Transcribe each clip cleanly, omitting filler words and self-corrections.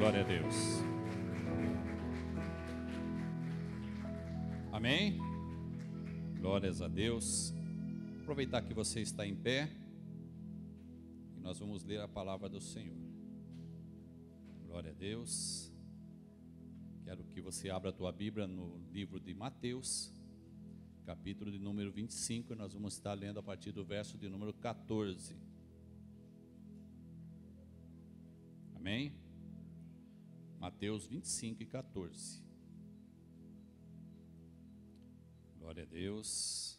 Glória a Deus. Amém? Glórias a Deus. Aproveitar que você está em pé e nós vamos ler a palavra do Senhor. Glória a Deus. Quero que você abra a tua Bíblia no livro de Mateus, capítulo de número 25, e nós vamos estar lendo a partir do verso de número 14. Amém? Mateus 25 e 14. Glória a Deus.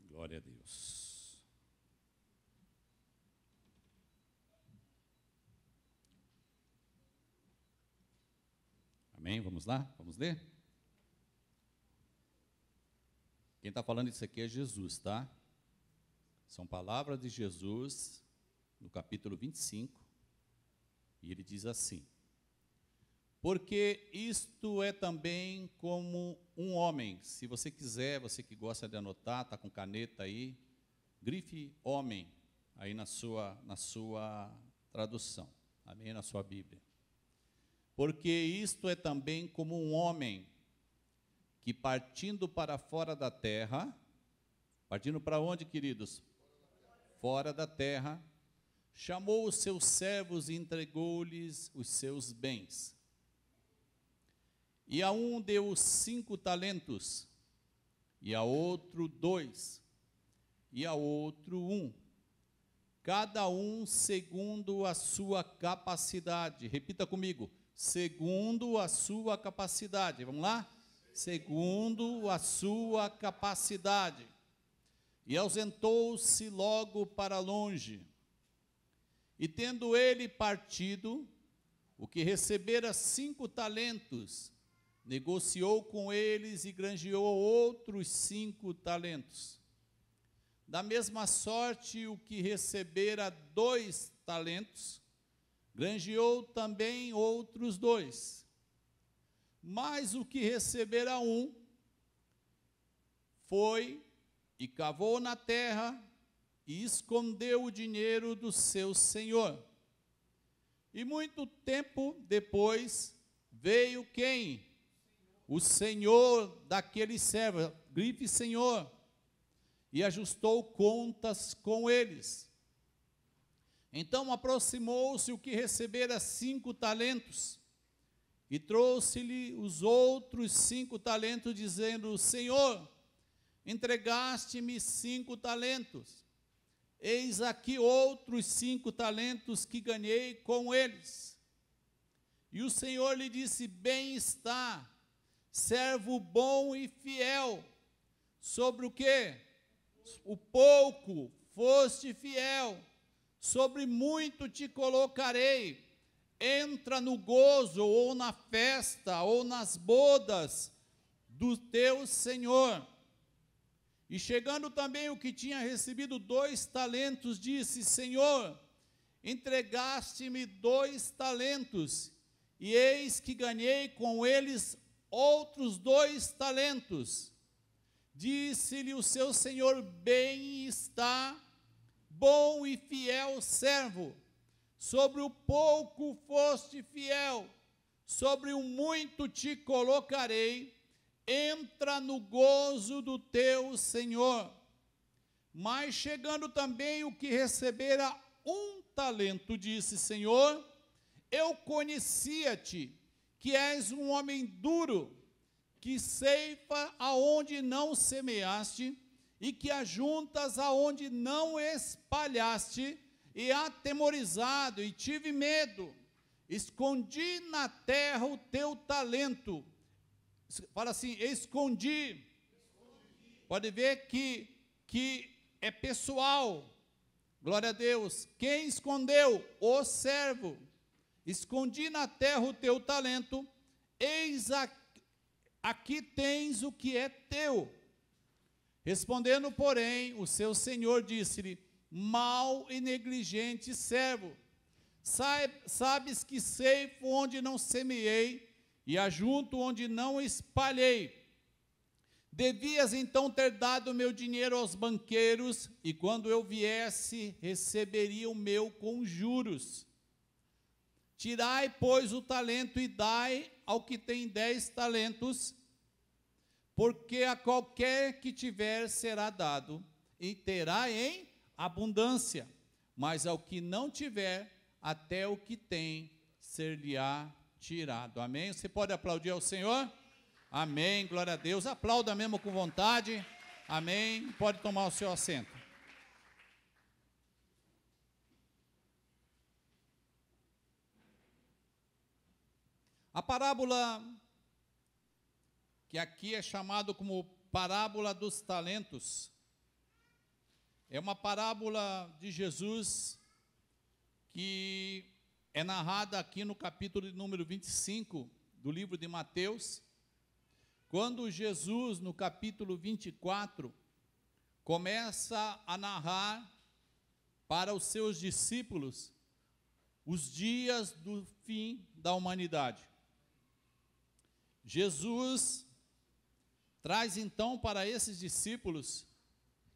Glória a Deus. Amém? Vamos lá? Vamos ler? Quem está falando isso aqui é Jesus, tá? São palavras de Jesus, no capítulo 25, e ele diz assim: porque isto é também como um homem. Se você quiser, você que gosta de anotar, está com caneta aí, grife homem, aí na sua tradução, amém? Na sua Bíblia. Porque isto é também como um homem, que partindo para fora da terra, partindo para onde, queridos? Fora da terra, chamou os seus servos e entregou-lhes os seus bens. E a um deu 5 talentos, e a outro 2, e a outro 1, cada um segundo a sua capacidade. Repita comigo, segundo a sua capacidade. Vamos lá? Segundo a sua capacidade. E ausentou-se logo para longe. E tendo ele partido, o que recebera 5 talentos, negociou com eles e granjeou outros 5 talentos. Da mesma sorte, o que recebera 2 talentos, granjeou também outros 2. Mas o que recebera 1, foi e cavou na terra e escondeu o dinheiro do seu senhor. E muito tempo depois veio quem? O senhor daquele servo, grife Senhor, e ajustou contas com eles. Então aproximou-se o que recebera 5 talentos, e trouxe-lhe os outros 5 talentos, dizendo: Senhor, entregaste-me 5 talentos, eis aqui outros 5 talentos que ganhei com eles. E o Senhor lhe disse: bem está, servo bom e fiel. Sobre o quê? O pouco foste fiel, sobre muito te colocarei. Entra no gozo, ou na festa, ou nas bodas do teu Senhor. E chegando também o que tinha recebido 2 talentos, disse: Senhor, entregaste-me 2 talentos, e eis que ganhei com eles outros 2 talentos. Disse-lhe o seu senhor: bem está, bom e fiel servo. Sobre o pouco foste fiel, sobre o muito te colocarei, entra no gozo do teu Senhor. Mas chegando também o que recebera 1 talento, disse: Senhor, eu conhecia-te, que és um homem duro, que ceifa aonde não semeaste, e que ajuntas aonde não espalhaste, e atemorizado, e tive medo, escondi na terra o teu talento. Fala assim, escondi. Pode ver que é pessoal. Glória a Deus. Quem escondeu? O servo. Escondi na terra o teu talento, eis aqui tens o que é teu. Respondendo, porém, o seu senhor disse-lhe: mau e negligente servo, sabes que ceifo onde não semeei, e ajunto onde não espalhei. Devias então ter dado meu dinheiro aos banqueiros, e quando eu viesse, receberia o meu com juros. Tirai, pois, o talento e dai ao que tem 10 talentos, porque a qualquer que tiver será dado, e terá em abundância, mas ao que não tiver, até o que tem ser-lhe-á tirado. Amém? Você pode aplaudir ao Senhor? Amém, glória a Deus. Aplauda mesmo com vontade. Amém. Pode tomar o seu assento. A parábola, que aqui é chamado como parábola dos talentos, é uma parábola de Jesus que é narrada aqui no capítulo de número 25 do livro de Mateus, quando Jesus, no capítulo 24, começa a narrar para os seus discípulos os dias do fim da humanidade. Jesus traz então para esses discípulos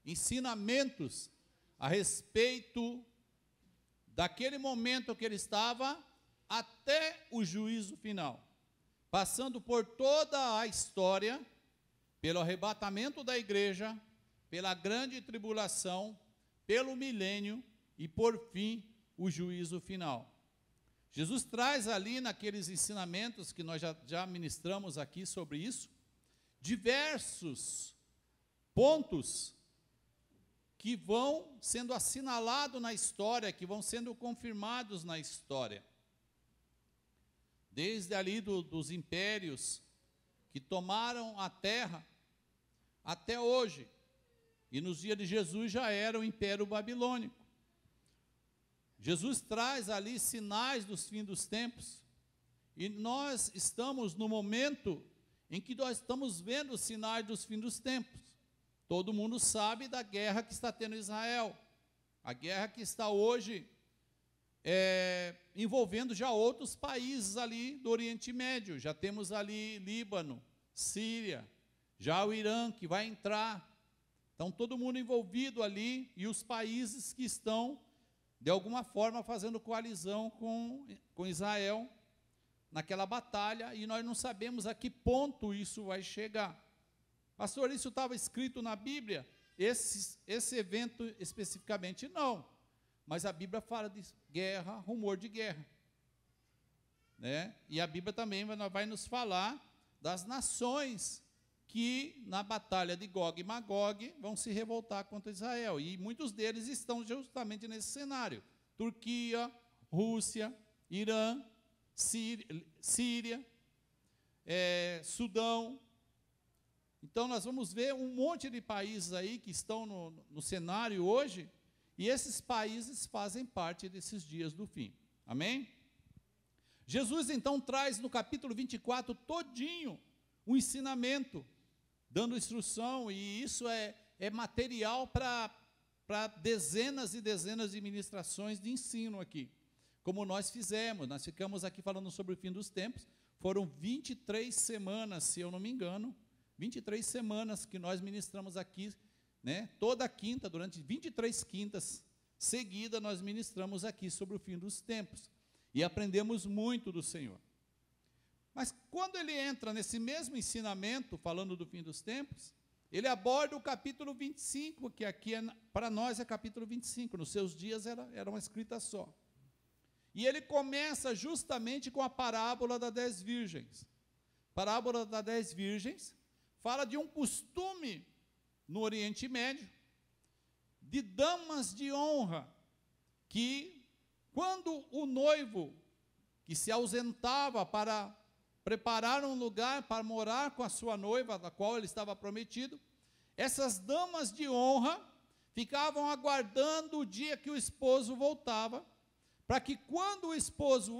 ensinamentos a respeito daquele momento que ele estava até o juízo final, passando por toda a história, pelo arrebatamento da igreja, pela grande tribulação, pelo milênio e, por fim, o juízo final. Jesus traz ali naqueles ensinamentos que nós já ministramos aqui sobre isso, diversos pontos que vão sendo assinalados na história, que vão sendo confirmados na história. Desde ali dos impérios que tomaram a terra, até hoje. E nos dias de Jesus já era o Império Babilônico. Jesus traz ali sinais dos fins dos tempos. E nós estamos no momento em que nós estamos vendo os sinais dos fins dos tempos. Todo mundo sabe da guerra que está tendo em Israel. A guerra que está hoje envolvendo já outros países ali do Oriente Médio. Já temos ali Líbano, Síria, já o Irã que vai entrar. Então todo mundo envolvido ali e os países que estão, de alguma forma, fazendo coalizão com Israel naquela batalha, e nós não sabemos a que ponto isso vai chegar. Pastor, isso estava escrito na Bíblia? Esse evento especificamente não, mas a Bíblia fala de guerra, rumor de guerra, né? E a Bíblia também vai nos falar das nações que na batalha de Gog e Magog vão se revoltar contra Israel, e muitos deles estão justamente nesse cenário: Turquia, Rússia, Irã, Síria, Sudão. Então nós vamos ver um monte de países aí que estão no cenário hoje, e esses países fazem parte desses dias do fim. Amém? Jesus então traz no capítulo 24 todinho um ensinamento, dando instrução, e isso é material para dezenas e dezenas de ministrações de ensino aqui, como nós fizemos. Nós ficamos aqui falando sobre o fim dos tempos, foram 23 semanas, se eu não me engano, 23 semanas que nós ministramos aqui, né? Toda quinta, durante 23 quintas seguidas, nós ministramos aqui sobre o fim dos tempos, e aprendemos muito do Senhor. Mas quando ele entra nesse mesmo ensinamento, falando do fim dos tempos, ele aborda o capítulo 25, que aqui para nós é capítulo 25, nos seus dias era uma escrita só. E ele começa justamente com a parábola das 10 virgens. Parábola das 10 virgens fala de um costume no Oriente Médio, de damas de honra, que quando o noivo, que se ausentava para preparar um lugar para morar com a sua noiva, da qual ele estava prometido, essas damas de honra ficavam aguardando o dia que o esposo voltava, para que quando o esposo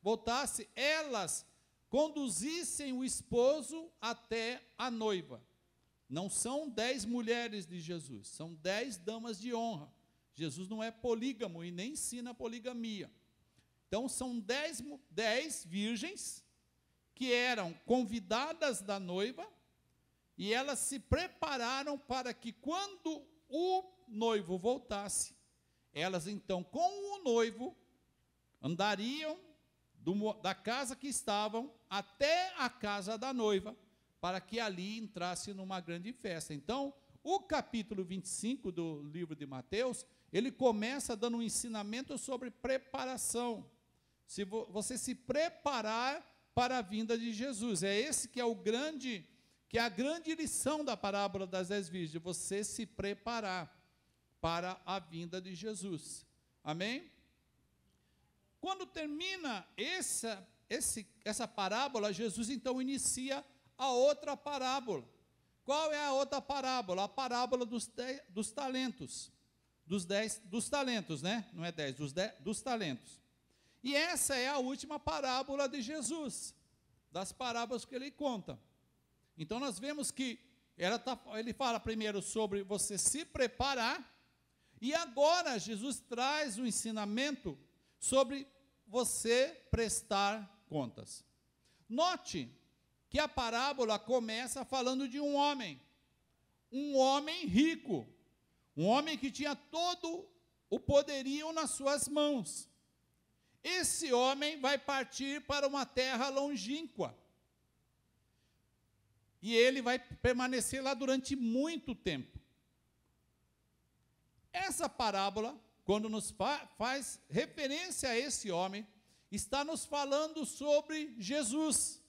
voltasse, elas conduzissem o esposo até a noiva. Não são 10 mulheres de Jesus, são 10 damas de honra. Jesus não é polígamo e nem ensina poligamia. Então são 10 virgens que eram convidadas da noiva, e elas se prepararam para que quando o noivo voltasse, elas então com o noivo andariam da casa que estavam até a casa da noiva, para que ali entrasse numa grande festa. Então, o capítulo 25 do livro de Mateus, ele começa dando um ensinamento sobre preparação. Se você se preparar para a vinda de Jesus, é esse que é a grande lição da parábola das 10 virgens, você se preparar para a vinda de Jesus. Amém? Quando termina essa parábola, Jesus então inicia a outra parábola. Qual é a outra parábola? A parábola dos talentos. Dos talentos, né? Não é 10, dos talentos. E essa é a última parábola de Jesus, das parábolas que ele conta. Então nós vemos que ele fala primeiro sobre você se preparar, e agora Jesus traz um ensinamento sobre você prestar contas. Note que a parábola começa falando de um homem rico, um homem que tinha todo o poderio nas suas mãos. Esse homem vai partir para uma terra longínqua, e ele vai permanecer lá durante muito tempo. Essa parábola, quando nos faz referência a esse homem, está nos falando sobre Jesus.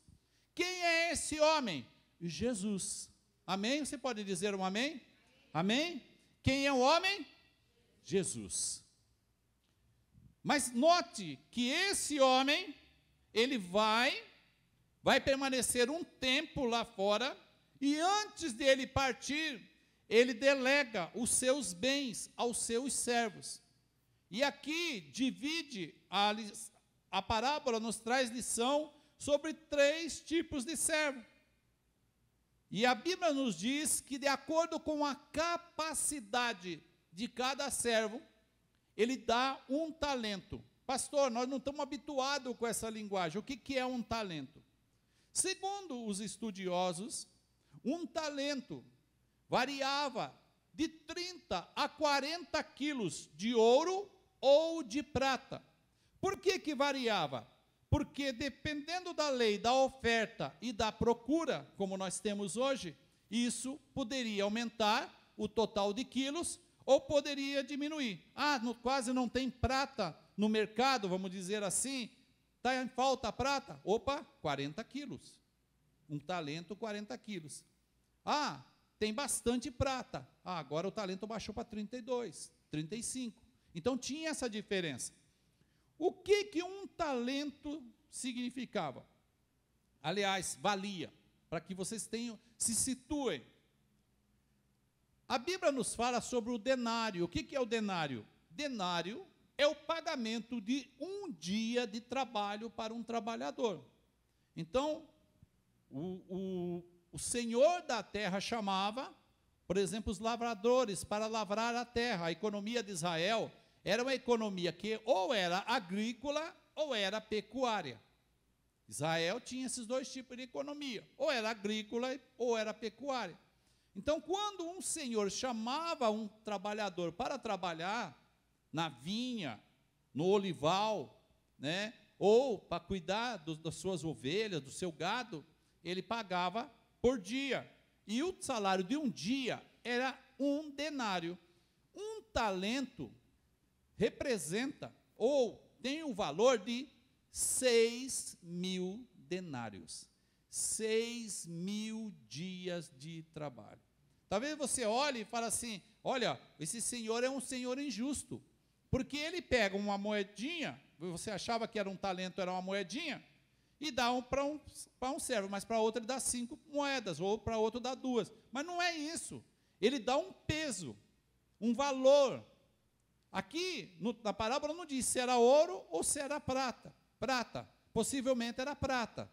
Quem é esse homem? Jesus. Amém? Você pode dizer um amém? Amém? Quem é o homem? Jesus. Mas note que esse homem, ele vai permanecer um tempo lá fora, e antes dele partir, ele delega os seus bens aos seus servos. E aqui divide a parábola, nos traz lição sobre 3 tipos de servo. E a Bíblia nos diz que, de acordo com a capacidade de cada servo, ele dá um talento. Pastor, nós não estamos habituados com essa linguagem. O que é um talento? Segundo os estudiosos, um talento variava de 30 a 40 quilos de ouro ou de prata. Por que variava? Porque dependendo da lei, da oferta e da procura, como nós temos hoje, isso poderia aumentar o total de quilos ou poderia diminuir. Quase não tem prata no mercado, vamos dizer assim, está em falta prata? Opa, 40 quilos. Um talento, 40 quilos. Tem bastante prata. Agora o talento baixou para 32, 35. Então tinha essa diferença. O que um talento significava? Aliás, valia, para que vocês se situem. A Bíblia nos fala sobre o denário. O que é o denário? Denário é o pagamento de um dia de trabalho para um trabalhador. Então, o senhor da terra chamava, por exemplo, os lavradores para lavrar a terra. A economia de Israel era uma economia que ou era agrícola ou era pecuária. Israel tinha esses 2 tipos de economia, ou era agrícola ou era pecuária. Então, quando um senhor chamava um trabalhador para trabalhar na vinha, no olival, né, ou para cuidar das suas ovelhas, do seu gado, ele pagava por dia. E o salário de um dia era um denário. Um talento representa, ou tem o valor de 6.000 denários. 6.000 dias de trabalho. Talvez você olhe e fale assim, olha, esse senhor é um senhor injusto, porque ele pega uma moedinha, você achava que era um talento, era uma moedinha, e dá para um servo, mas para outro ele dá 5 moedas, ou para outro dá 2. Mas não é isso. Ele dá um peso, um valor. Aqui, na parábola não diz se era ouro ou se era prata. Prata, possivelmente era prata.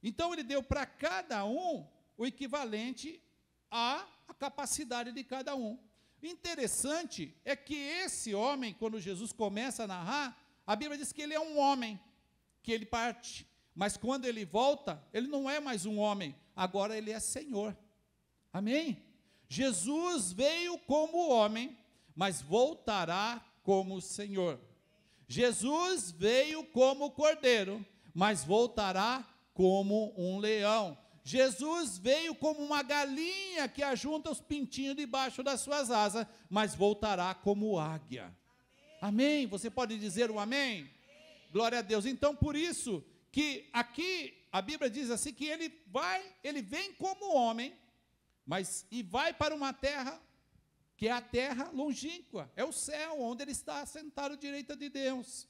Então ele deu para cada um o equivalente à capacidade de cada um. O interessante é que esse homem, quando Jesus começa a narrar, a Bíblia diz que ele é um homem, que ele parte, mas quando ele volta, ele não é mais um homem, agora ele é Senhor. Amém? Jesus veio como homem, mas voltará como Senhor. Jesus veio como cordeiro, mas voltará como um leão. Jesus veio como uma galinha que ajunta os pintinhos debaixo das suas asas, mas voltará como águia. Amém? Você pode dizer um amém? Glória a Deus. Então, por isso que aqui a Bíblia diz assim, que ele vem como homem, e vai para uma terra, que é a terra longínqua, é o céu, onde ele está sentado à direita de Deus.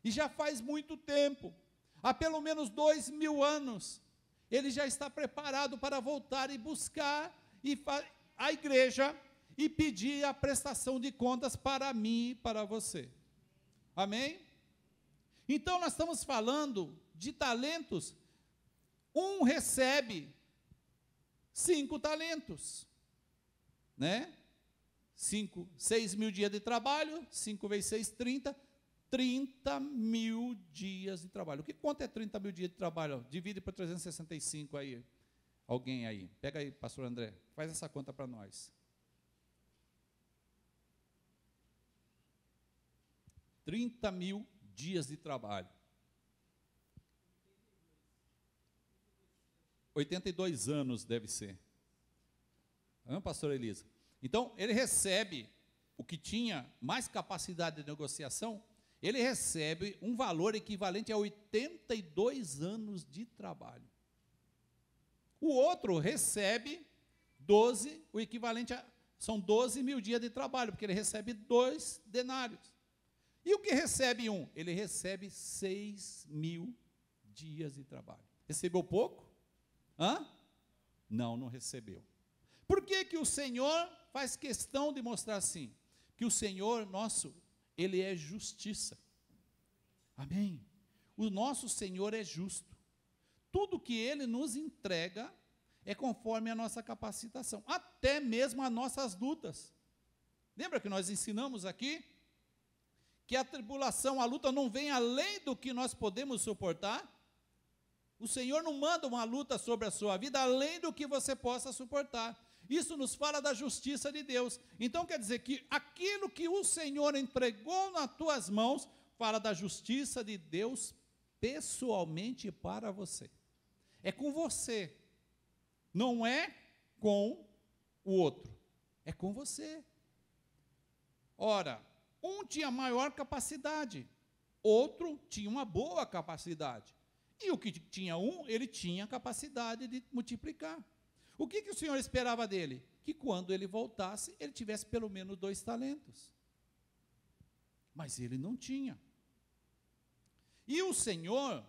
E já faz muito tempo, há pelo menos 2000 anos, ele já está preparado para voltar e buscar a igreja e pedir a prestação de contas para mim e para você. Amém? Então nós estamos falando de talentos. Um recebe 5 talentos, né? 6 mil dias de trabalho, 5 vezes 6, 30 mil dias de trabalho. Quanto é 30 mil dias de trabalho? Divide por 365 aí. Alguém aí. Pega aí, pastor André. Faz essa conta para nós. 30 mil dias de trabalho. 82 anos deve ser. Pastor Elisa? Então, ele recebe o que tinha mais capacidade de negociação, ele recebe um valor equivalente a 82 anos de trabalho. O outro recebe 12, o equivalente são 12 mil dias de trabalho, porque ele recebe 2 denários. E o que recebe um? Ele recebe 6 mil dias de trabalho. Recebeu pouco? Não recebeu. Por que o Senhor faz questão de mostrar assim? Que o Senhor nosso, ele é justiça. Amém? O nosso Senhor é justo. Tudo que ele nos entrega é conforme a nossa capacitação, até mesmo as nossas lutas. Lembra que nós ensinamos aqui que a tribulação, a luta não vem além do que nós podemos suportar? O Senhor não manda uma luta sobre a sua vida além do que você possa suportar. Isso nos fala da justiça de Deus. Então quer dizer que aquilo que o Senhor entregou nas tuas mãos, fala da justiça de Deus pessoalmente para você. É com você. Não é com o outro. É com você. Ora, um tinha maior capacidade, outro tinha uma boa capacidade. E o que tinha ele tinha capacidade de multiplicar. O que o Senhor esperava dele? Que quando ele voltasse, ele tivesse pelo menos 2 talentos. Mas ele não tinha. E o Senhor,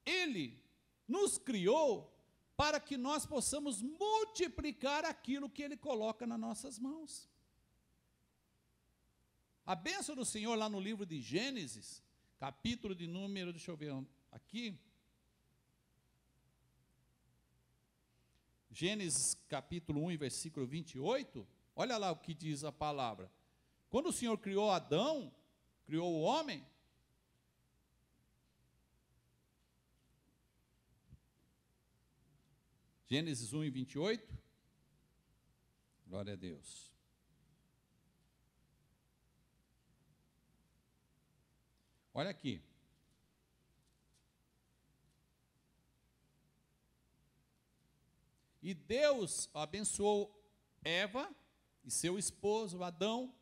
ele nos criou para que nós possamos multiplicar aquilo que ele coloca nas nossas mãos. A bênção do Senhor lá no livro de Gênesis, capítulo de número, deixa eu ver aqui, Gênesis capítulo 1, versículo 28, olha lá o que diz a palavra. Quando o Senhor criou Adão, criou o homem, Gênesis 1, 28, glória a Deus. Olha aqui. E Deus abençoou Eva e seu esposo Adão,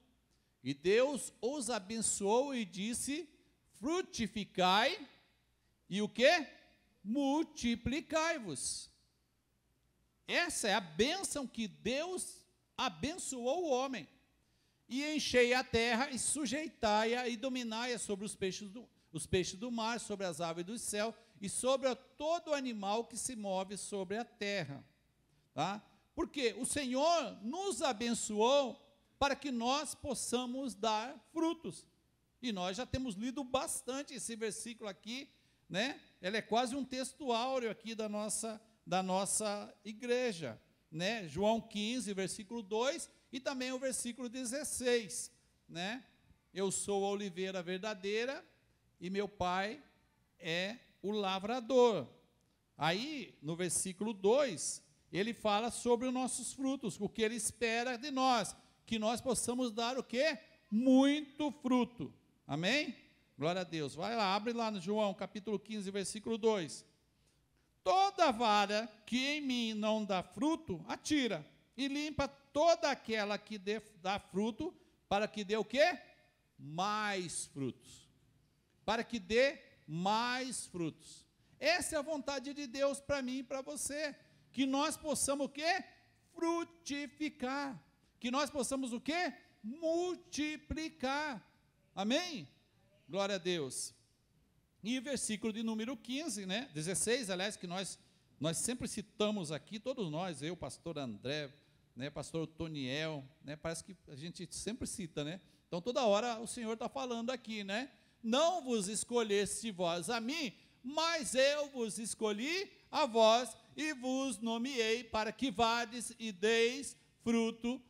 e Deus os abençoou e disse: frutificai e o quê? Multiplicai-vos. Essa é a bênção que Deus abençoou o homem. E enchei a terra e sujeitai-a e dominai-a sobre os peixes do mar, sobre as aves do céu e sobre todo animal que se move sobre a terra. Tá? Porque o Senhor nos abençoou para que nós possamos dar frutos. E nós já temos lido bastante esse versículo aqui, né? Ele é quase um texto áureo aqui da nossa igreja, né? João 15, versículo 2, e também o versículo 16, né? Eu sou a oliveira verdadeira e meu pai é o lavrador. Aí, no versículo 2, ele fala sobre os nossos frutos, o que ele espera de nós, que nós possamos dar o quê? Muito fruto. Amém? Glória a Deus. Vai lá, abre lá no João, capítulo 15, versículo 2. Toda vara que em mim não dá fruto, atira, e limpa toda aquela que dá fruto, para que dê o quê? Mais frutos. Para que dê mais frutos. Essa é a vontade de Deus para mim e para você. Que nós possamos o quê? Frutificar. Que nós possamos o quê? Multiplicar. Amém? Glória a Deus. E o versículo de número 15, 16, aliás, que nós sempre citamos aqui, todos nós, eu, pastor André, pastor Toniel, parece que a gente sempre cita, Então, toda hora o Senhor está falando aqui, Não vos escolheste vós a mim, mas eu vos escolhi a vós e vos nomeei para que vades e deis fruto,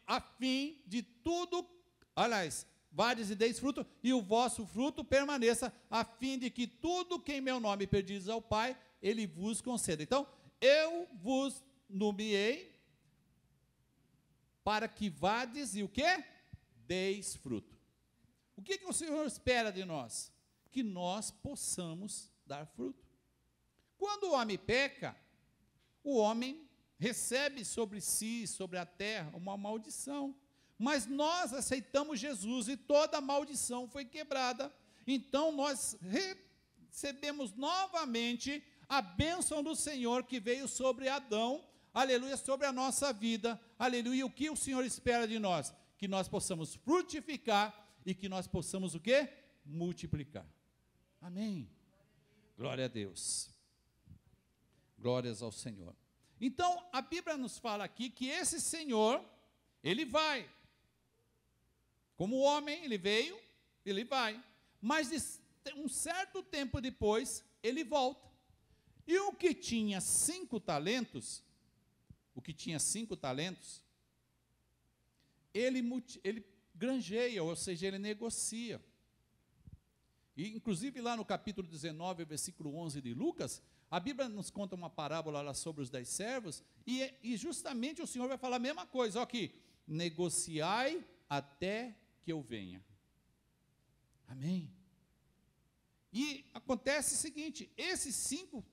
a fim de tudo, aliás, vades e deis fruto, e o vosso fruto permaneça, a fim de que tudo que em meu nome pedis ao Pai, Ele vos conceda. Então, eu vos nomeei para que vades e o quê? Deis fruto. O que o Senhor espera de nós? Que nós possamos dar fruto. Quando o homem peca, o homem recebe sobre si, sobre a terra, uma maldição. Mas nós aceitamos Jesus e toda a maldição foi quebrada. Então nós recebemos novamente a bênção do Senhor que veio sobre Adão, aleluia, sobre a nossa vida, aleluia. O que o Senhor espera de nós? Que nós possamos frutificar e que nós possamos o quê? Multiplicar. Amém. Glória a Deus. Glórias ao Senhor. Então, a Bíblia nos fala aqui que esse Senhor, Ele vai. Como homem, Ele veio, Ele vai. Mas um certo tempo depois, Ele volta. E o que tinha 5 talentos, ele granjeia, ou seja, ele negocia. E, inclusive, lá no capítulo 19, versículo 11 de Lucas, a Bíblia nos conta uma parábola lá sobre os 10 servos, e justamente o Senhor vai falar a mesma coisa, ó, aqui, negociai até que eu venha. Amém? E acontece o seguinte, esse servo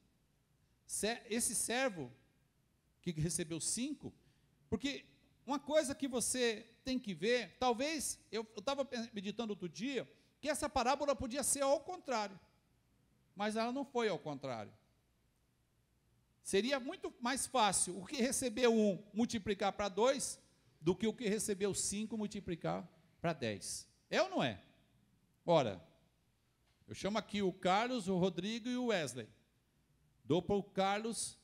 que recebeu 5, porque uma coisa que você tem que ver, talvez, eu estava meditando outro dia, que essa parábola podia ser ao contrário, mas ela não foi ao contrário. Seria muito mais fácil o que recebeu 1 multiplicar para 2, do que o que recebeu 5 multiplicar para 10. É ou não é? Ora, eu chamo aqui o Carlos, o Rodrigo e o Wesley. Dou para o Carlos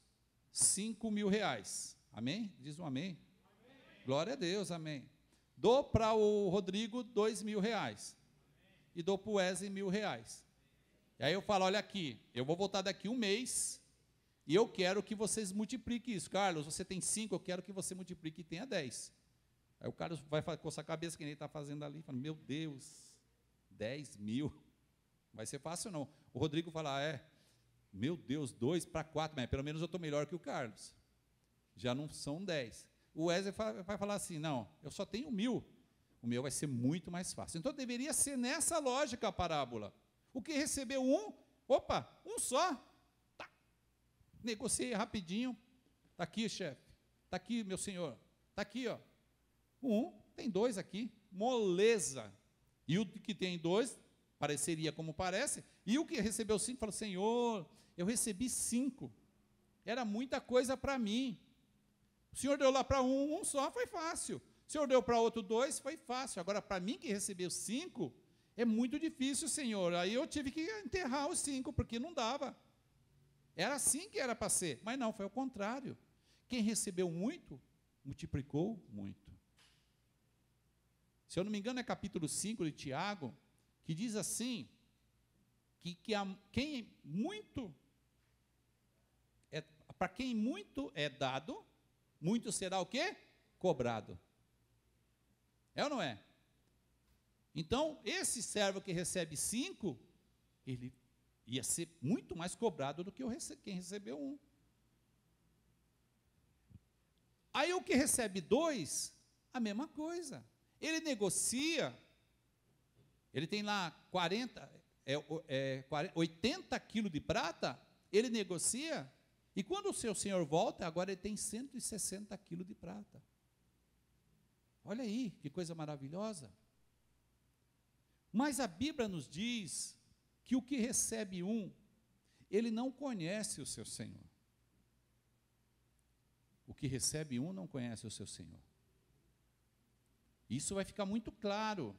5 mil reais. Amém? Diz um amém. Amém. Glória a Deus, amém. Dou para o Rodrigo 2 mil reais. E dou para o Wesley 1.000 reais. E aí eu falo, olha aqui, eu vou voltar daqui um mês, e eu quero que vocês multipliquem isso. Carlos, você tem 5, eu quero que você multiplique e tenha 10. Aí o Carlos vai coçar a cabeça, que nem ele está fazendo ali, fala, meu Deus, 10 mil, não vai ser fácil não. O Rodrigo fala, meu Deus, 2 para 4, mas pelo menos eu estou melhor que o Carlos. Já não são 10. O Wesley vai falar assim, não, eu só tenho 1.000, o meu vai ser muito mais fácil. Então deveria ser nessa lógica a parábola. O que recebeu 1, um só. Tá. Negociei rapidinho. Está aqui, chefe. Está aqui, meu senhor. Está aqui, ó. 1, tem 2 aqui. Moleza. E o que tem 2, pareceria como parece. E o que recebeu 5, falou, Senhor, eu recebi 5. Era muita coisa para mim. O Senhor deu lá para um só, foi fácil. O Senhor deu para outro 2, foi fácil. Agora, para mim que recebeu 5, é muito difícil, Senhor. Aí eu tive que enterrar os 5, porque não dava. Era assim que era para ser. Mas não, foi ao contrário. Quem recebeu muito, multiplicou muito. Se eu não me engano, é capítulo 5 de Tiago, que diz assim, para quem muito é dado, muito será o quê? Cobrado. É ou não é? Então, esse servo que recebe 5, ele Ia ser muito mais cobrado do que quem recebeu um. Aí o que recebe 2, a mesma coisa. Ele negocia, ele tem lá 80 quilos de prata, ele negocia, e quando o seu senhor volta, agora ele tem 160 quilos de prata. Olha aí, que coisa maravilhosa. Mas a Bíblia nos diz que o que recebe um, ele não conhece o seu senhor. O que recebe um não conhece o seu senhor. Isso vai ficar muito claro,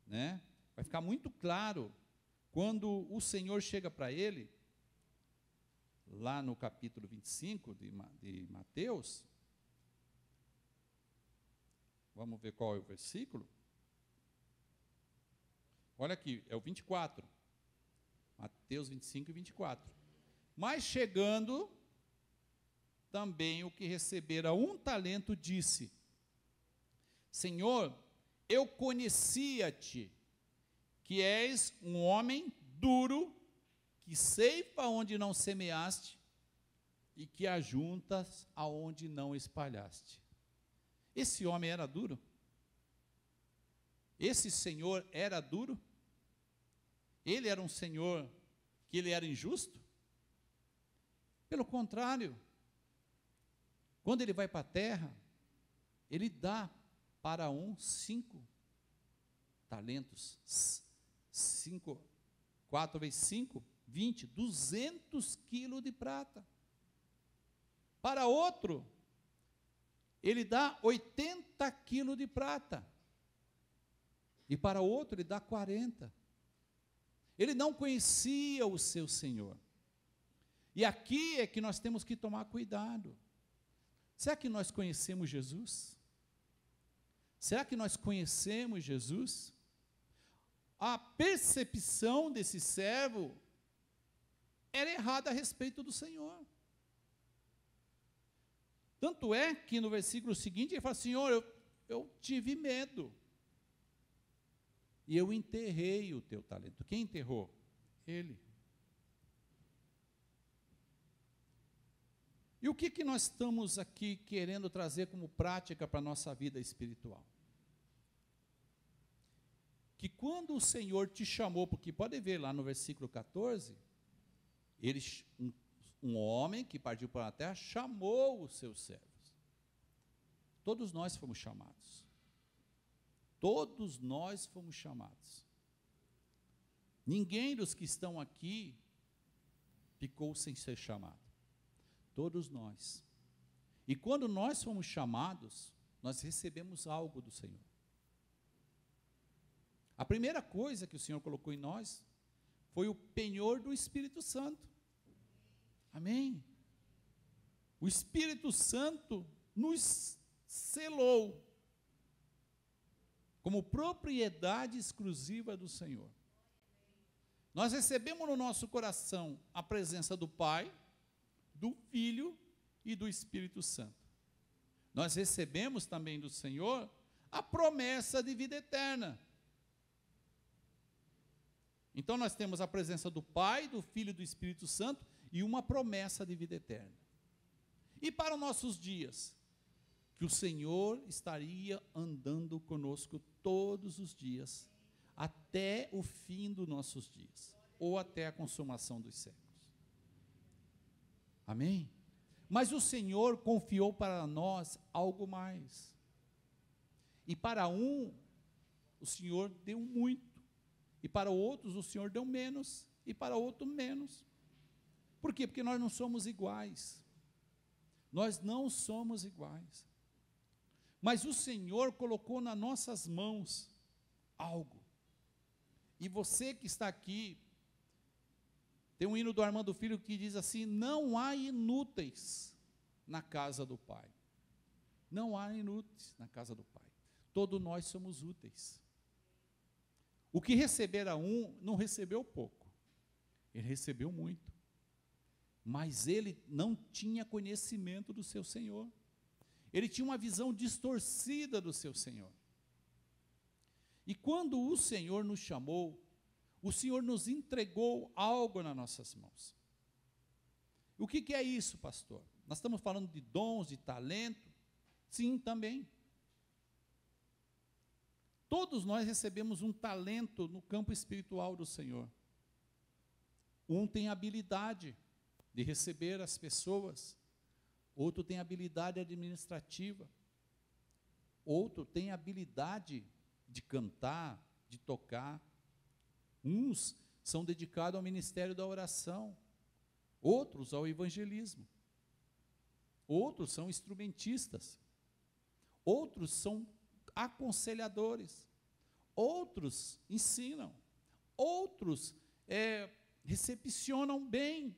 né? Vai ficar muito claro quando o Senhor chega para ele, lá no capítulo 25 de Mateus. Vamos ver qual é o versículo. Olha aqui, é o 24. Mateus 25 e 24. Mas chegando, também o que recebera 1 talento disse: Senhor, eu conhecia-te, que és um homem duro, que ceifa onde não semeaste, e que ajuntas aonde não espalhaste. Esse homem era duro? Esse senhor era duro? Ele era um senhor que ele era injusto? Pelo contrário, quando ele vai para a terra, ele dá para um 5 talentos, 4 vezes 5, 20, 200 quilos de prata. Para outro, ele dá 80 quilos de prata. E para outro, ele dá 40. Ele não conhecia o seu Senhor. E aqui é que nós temos que tomar cuidado. Será que nós conhecemos Jesus? Será que nós conhecemos Jesus? A percepção desse servo era errada a respeito do Senhor. Tanto é que no versículo seguinte ele fala: Senhor, eu tive medo. E eu enterrei o teu talento. Quem enterrou? Ele. E o que nós estamos aqui querendo trazer como prática para a nossa vida espiritual? Que quando o Senhor te chamou, porque pode ver lá no versículo 14, um homem que partiu para a terra chamou os seus servos. Todos nós fomos chamados. Todos nós fomos chamados. Ninguém dos que estão aqui ficou sem ser chamado. Todos nós. E quando nós fomos chamados, nós recebemos algo do Senhor. A primeira coisa que o Senhor colocou em nós foi o penhor do Espírito Santo. Amém? O Espírito Santo nos selou como propriedade exclusiva do Senhor. Nós recebemos no nosso coração a presença do Pai, do Filho e do Espírito Santo. Nós recebemos também do Senhor a promessa de vida eterna. Então nós temos a presença do Pai, do Filho e do Espírito Santo e uma promessa de vida eterna. E para os nossos dias, que o Senhor estaria andando conosco todos os dias, até o fim dos nossos dias, ou até a consumação dos séculos. Amém? Mas o Senhor confiou para nós algo mais. E para um, o Senhor deu muito. E para outros, o Senhor deu menos. E para outro, menos. Por quê? Porque nós não somos iguais. Nós não somos iguais. Mas o Senhor colocou nas nossas mãos algo. E você que está aqui, tem um hino do Armando Filho que diz assim: não há inúteis na casa do Pai. Não há inúteis na casa do Pai. Todos nós somos úteis. O que recebera um, não recebeu pouco. Ele recebeu muito. Mas ele não tinha conhecimento do seu Senhor. Ele tinha uma visão distorcida do seu Senhor. E quando o Senhor nos chamou, O Senhor nos entregou algo nas nossas mãos. O que é isso, pastor? Nós estamos falando de dons, de talento? Sim, também. Todos nós recebemos um talento no campo espiritual do Senhor. Um tem habilidade de receber as pessoas, outro tem habilidade administrativa, outro tem habilidade de cantar, de tocar. Uns são dedicados ao ministério da oração, outros ao evangelismo, outros são instrumentistas, outros são aconselhadores, outros ensinam, outros recepcionam bem.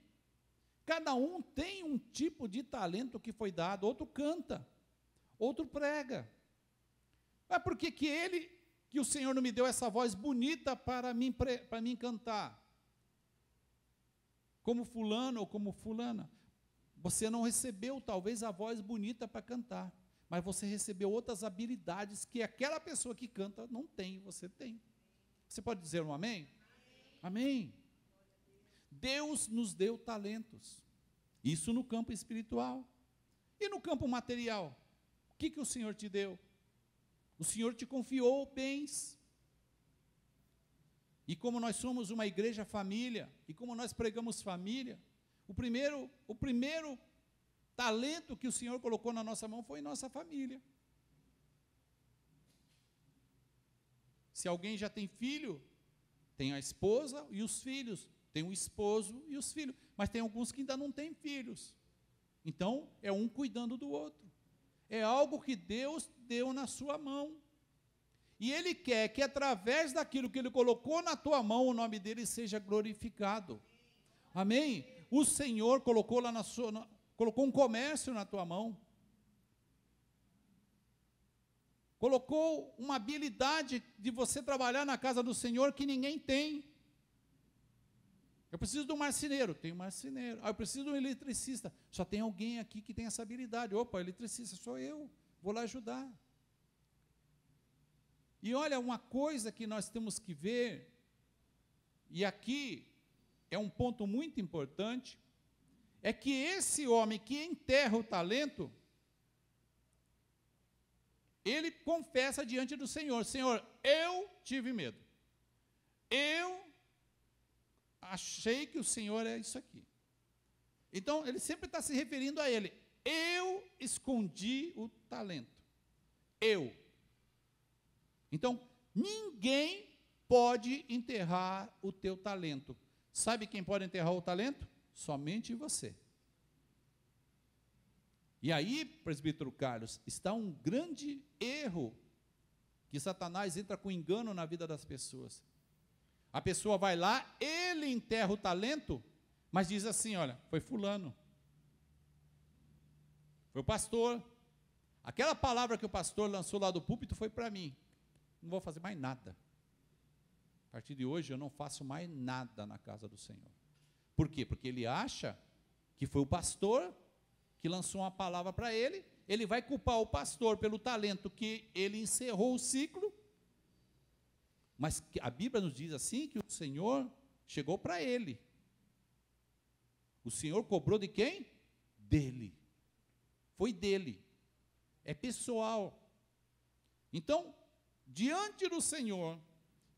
Cada um tem um tipo de talento que foi dado. Outro canta, outro prega. Mas por que que o Senhor não me deu essa voz bonita para mim cantar? Como fulano ou como fulana. Você não recebeu talvez a voz bonita para cantar, mas você recebeu outras habilidades que aquela pessoa que canta não tem, você tem. Você pode dizer um amém? Amém. Deus nos deu talentos, isso no campo espiritual. E no campo material, o que o Senhor te deu? O Senhor te confiou bens. E como nós somos uma igreja família, e como nós pregamos família, o primeiro talento que o Senhor colocou na nossa mão foi nossa família. Se alguém já tem filho, tem a esposa e os filhos, tem o esposo e os filhos, mas tem alguns que ainda não têm filhos. Então, é um cuidando do outro. É algo que Deus deu na sua mão. E Ele quer que através daquilo que Ele colocou na tua mão, o nome dEle seja glorificado. Amém? O Senhor colocou colocou um comércio na tua mão. Colocou uma habilidade de você trabalhar na casa do Senhor que ninguém tem. Eu preciso de um marceneiro, tem um marceneiro. Eu preciso de um eletricista, só tem alguém aqui que tem essa habilidade. Opa, eletricista, sou eu, vou lá ajudar. E olha, uma coisa que nós temos que ver, e aqui é um ponto muito importante, é que esse homem que enterra o talento, ele confessa diante do Senhor: Senhor, eu tive medo, eu achei que o Senhor é isso aqui. Então, ele sempre está se referindo a ele. Eu escondi o talento. Eu. Então, ninguém pode enterrar o teu talento. Sabe quem pode enterrar o talento? Somente você. E aí, presbítero Carlos, está um grande erro, que Satanás entra com engano na vida das pessoas. A pessoa vai lá, ele enterra o talento, mas diz assim: olha, foi fulano, foi o pastor, aquela palavra que o pastor lançou lá do púlpito foi para mim, não vou fazer mais nada. A partir de hoje eu não faço mais nada na casa do Senhor. Por quê? Porque ele acha que foi o pastor que lançou uma palavra para ele, ele vai culpar o pastor pelo talento que ele encerrou o ciclo. Mas a Bíblia nos diz assim, que o Senhor chegou para ele. O Senhor cobrou de quem? Dele. Foi dele. É pessoal. Então, diante do Senhor,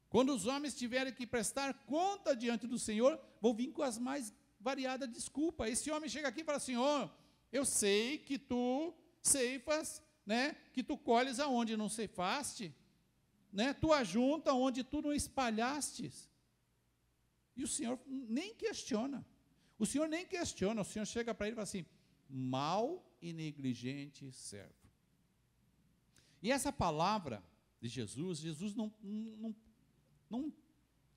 quando os homens tiverem que prestar conta diante do Senhor, vão vir com as mais variadas desculpas. Esse homem chega aqui e fala assim: ó, eu sei que tu ceifas, né, que tu colhes aonde não ceifaste, né? Tu ajunta onde tu não espalhastes. E o Senhor nem questiona. O Senhor nem questiona. O Senhor chega para ele e fala assim: mau e negligente servo. E essa palavra de Jesus, Jesus não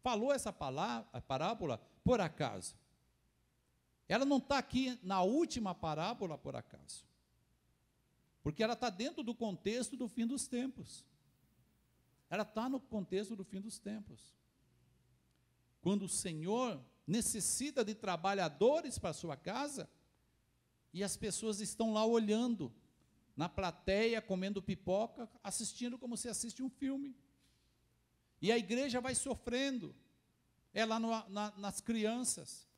falou essa parábola por acaso. Ela não está aqui na última parábola por acaso. Porque ela está dentro do contexto do fim dos tempos. Ela está no contexto do fim dos tempos. Quando o Senhor necessita de trabalhadores para a sua casa, e as pessoas estão lá olhando, na plateia, comendo pipoca, assistindo como se assiste um filme. E a igreja vai sofrendo, é lá nas crianças,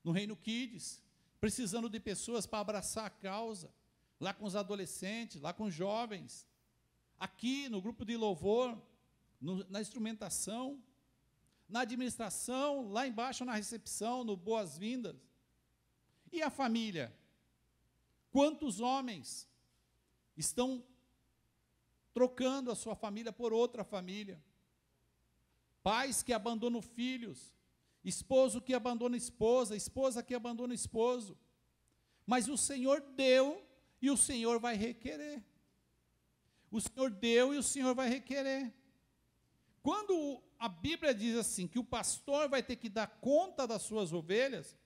no Reino Kids, precisando de pessoas para abraçar a causa, lá com os adolescentes, lá com os jovens, aqui no grupo de louvor, na instrumentação, na administração, lá embaixo na recepção, no boas-vindas. E a família? Quantos homens estão trocando a sua família por outra família? Pais que abandonam filhos, esposo que abandona esposa, esposa que abandona esposo. Mas o Senhor deu e o Senhor vai requerer. O Senhor deu e o Senhor vai requerer. Quando a Bíblia diz assim, que o pastor vai ter que dar conta das suas ovelhas,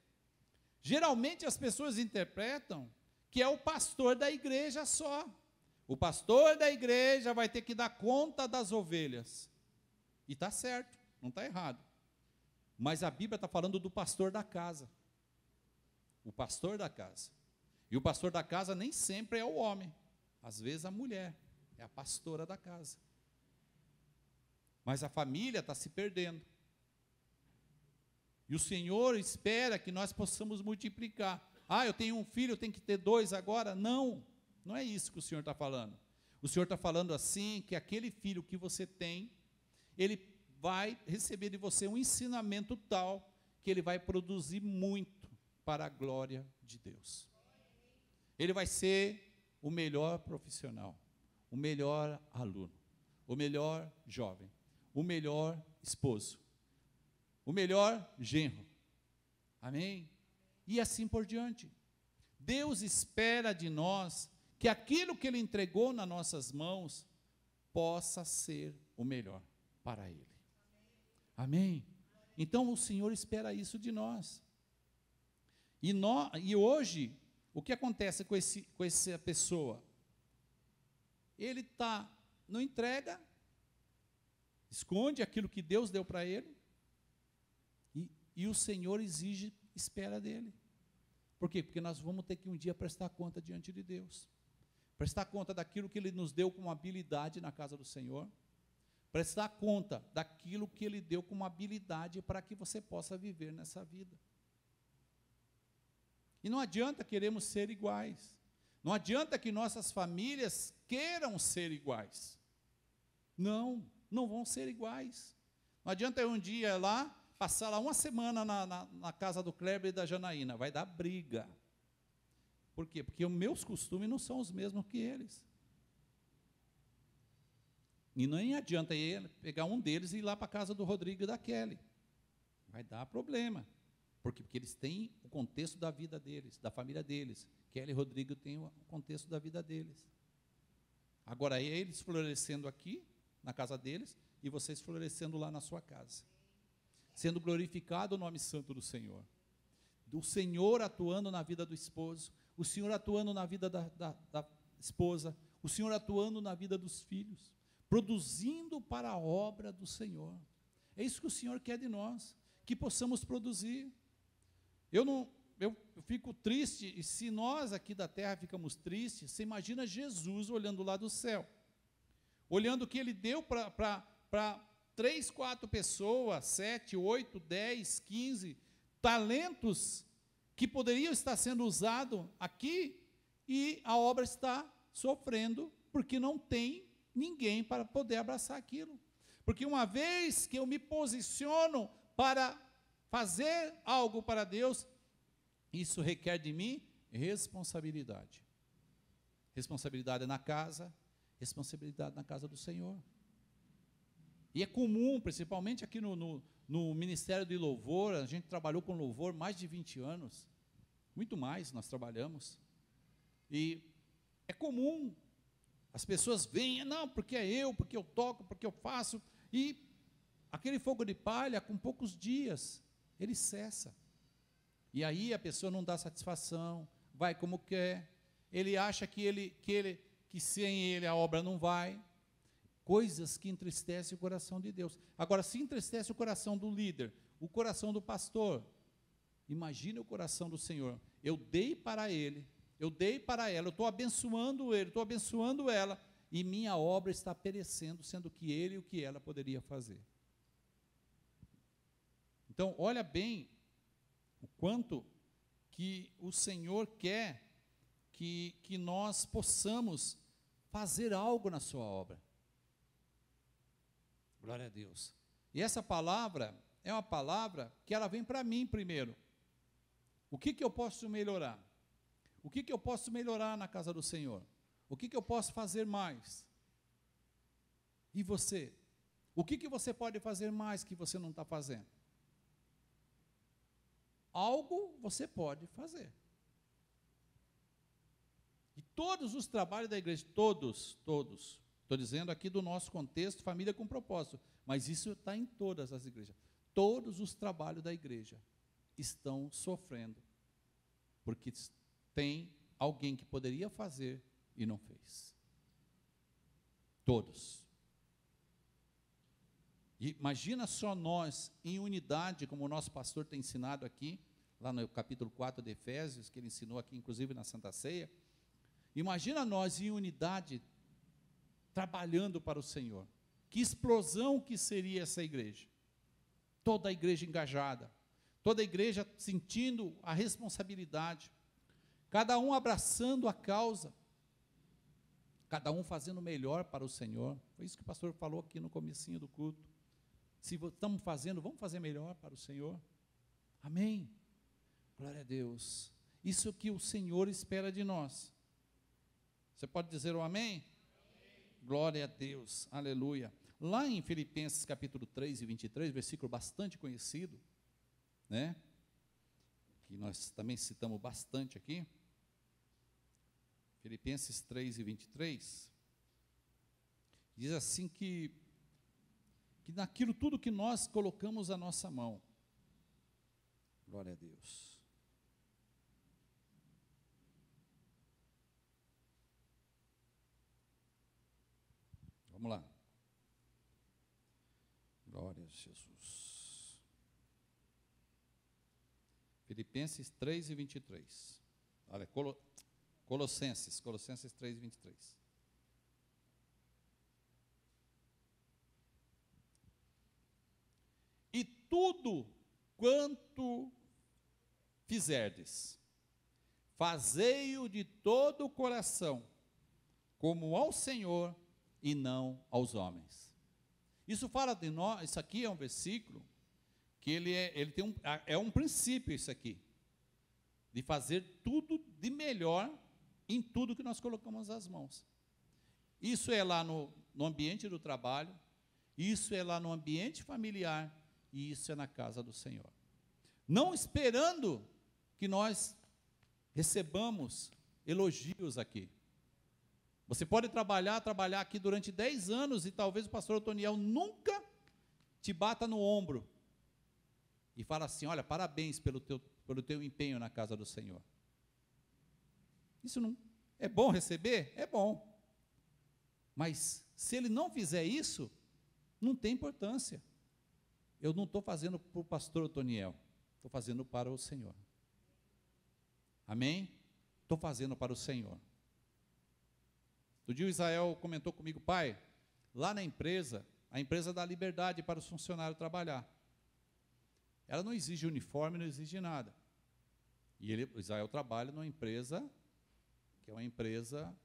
geralmente as pessoas interpretam que é o pastor da igreja só. O pastor da igreja vai ter que dar conta das ovelhas. E está certo, não está errado. Mas a Bíblia está falando do pastor da casa. O pastor da casa. E o pastor da casa nem sempre é o homem. Às vezes a mulher é a pastora da casa. Mas a família está se perdendo. E o Senhor espera que nós possamos multiplicar. Ah, eu tenho um filho, eu tenho que ter 2 agora? Não, não é isso que o Senhor está falando. O Senhor está falando assim, que aquele filho que você tem, ele vai receber de você um ensinamento tal, que ele vai produzir muito para a glória de Deus. Ele vai ser o melhor profissional, o melhor aluno, o melhor jovem, o melhor esposo, o melhor genro. Amém? E assim por diante. Deus espera de nós que aquilo que Ele entregou nas nossas mãos possa ser o melhor para Ele. Amém? Então o Senhor espera isso de nós. E hoje, o que acontece com essa pessoa? Ele não entrega, esconde aquilo que Deus deu para ele, e o Senhor espera dele. Por quê? Porque nós vamos ter que um dia prestar conta diante de Deus. Prestar conta daquilo que Ele nos deu como habilidade na casa do Senhor. Prestar conta daquilo que Ele deu como habilidade para que você possa viver nessa vida. E não adianta queremos ser iguais. Não adianta que nossas famílias queiram ser iguais. Não vão ser iguais. Não adianta eu um dia lá, passar lá uma semana na casa do Kleber e da Janaína. Vai dar briga. Por quê? Porque os meus costumes não são os mesmos que eles. E nem adianta ele pegar um deles e ir lá para a casa do Rodrigo e da Kelly. Vai dar problema. Porque eles têm o contexto da vida deles, da família deles. Kelly e Rodrigo têm o contexto da vida deles. Agora, eles florescendo aqui, na casa deles, e vocês florescendo lá na sua casa. Sendo glorificado o nome santo do Senhor. Do Senhor atuando na vida do esposo, o Senhor atuando na vida da esposa, o Senhor atuando na vida dos filhos, produzindo para a obra do Senhor. É isso que o Senhor quer de nós, que possamos produzir. Eu fico triste, e se nós aqui da terra ficamos tristes, você imagina Jesus olhando lá do céu, olhando o que Ele deu para 3, 4 pessoas, 7, 8, 10, 15 talentos que poderiam estar sendo usados aqui, e a obra está sofrendo, porque não tem ninguém para poder abraçar aquilo. Porque uma vez que eu me posiciono para fazer algo para Deus, isso requer de mim responsabilidade. Responsabilidade na casa, responsabilidade na casa do Senhor. E é comum, principalmente aqui no Ministério de Louvor, a gente trabalhou com louvor mais de 20 anos, muito mais nós trabalhamos, e é comum, as pessoas vêm, não, porque é eu, porque eu toco, porque eu faço, e aquele fogo de palha, com poucos dias, ele cessa, e aí a pessoa não dá satisfação, vai como quer, ele acha que sem ele a obra não vai, coisas que entristecem o coração de Deus. Agora, se entristece o coração do líder, o coração do pastor, imagine o coração do Senhor. Eu dei para ele, eu dei para ela, eu estou abençoando ele, estou abençoando ela, e minha obra está perecendo, sendo que ele e o que ela poderia fazer. Então, olha bem o quanto que o Senhor quer que nós possamos fazer algo na sua obra. Glória a Deus. E essa palavra é uma palavra que ela vem para mim primeiro. O que eu posso melhorar? O que eu posso melhorar na casa do Senhor? O que eu posso fazer mais? E você? O que você pode fazer mais que você não está fazendo? Algo você pode fazer. E todos os trabalhos da igreja, todos, estou dizendo aqui do nosso contexto, família com propósito, mas isso está em todas as igrejas. Todos os trabalhos da igreja estão sofrendo, porque tem alguém que poderia fazer e não fez. Todos. E imagina só nós, em unidade, como o nosso pastor tem ensinado aqui, lá no capítulo 4 de Efésios, que ele ensinou aqui, inclusive na Santa Ceia. Imagina nós em unidade, trabalhando para o Senhor. Que explosão que seria essa igreja. Toda a igreja engajada, toda a igreja sentindo a responsabilidade, cada um abraçando a causa, cada um fazendo o melhor para o Senhor. Foi isso que o pastor falou aqui no comecinho do culto. Se estamos fazendo, vamos fazer melhor para o Senhor. Amém. Glória a Deus. Isso que o Senhor espera de nós. Você pode dizer um amém? Amém. Glória a Deus. Aleluia. Lá em Filipenses capítulo 3 e 23, versículo bastante conhecido, né? Que nós também citamos bastante aqui. Filipenses 3 e 23. Diz assim que naquilo tudo que nós colocamos a nossa mão. Glória a Deus. Vamos lá. Glória a Jesus. Filipenses 3 e 23. Olha, Colossenses 3 e 23. E tudo quanto fizerdes, fazei-o de todo o coração, como ao Senhor e não aos homens. Isso fala de nós, isso aqui é um versículo que ele tem um princípio isso aqui, de fazer tudo de melhor em tudo que nós colocamos as mãos. Isso é lá no ambiente do trabalho, isso é lá no ambiente familiar, e isso é na casa do Senhor. Não esperando que nós recebamos elogios aqui. Você pode trabalhar aqui durante 10 anos e talvez o pastor Otoniel nunca te bata no ombro e fala assim, olha, parabéns pelo teu empenho na casa do Senhor. Isso não é bom receber? É bom. Mas se ele não fizer isso, não tem importância. Eu não estou fazendo para o pastor Otoniel, estou fazendo para o Senhor. Amém? Estou fazendo para o Senhor. No dia o Israel comentou comigo, pai, lá na empresa, a empresa dá liberdade para os funcionários trabalhar. Ela não exige uniforme, não exige nada. E o Israel trabalha numa empresa, que é uma empresa,